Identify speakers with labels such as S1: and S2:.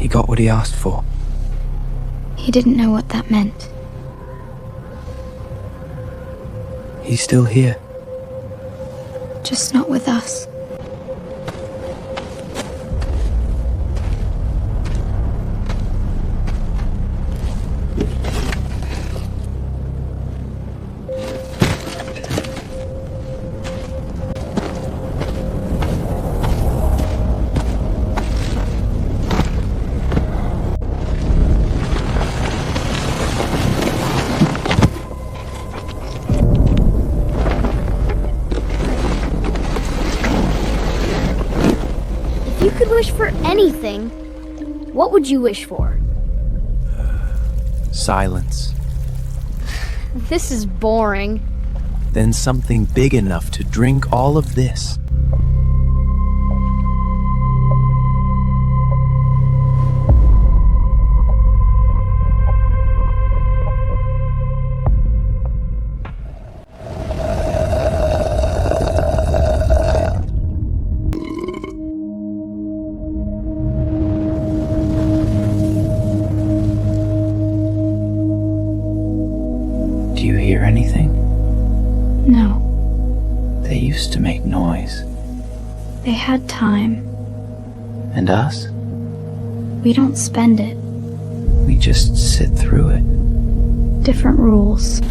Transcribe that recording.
S1: He got what he asked for.
S2: He didn't know what that meant.
S1: He's still here.
S2: Just not with us.
S3: If you could wish for anything, what would you wish for?
S1: Silence.
S3: This is boring.
S1: Then something big enough to drink all of this. Do you hear anything?
S2: No.
S1: They used to make noise.
S2: They had time.
S1: And us?
S2: We don't spend it.
S1: We just sit through it.
S2: Different rules.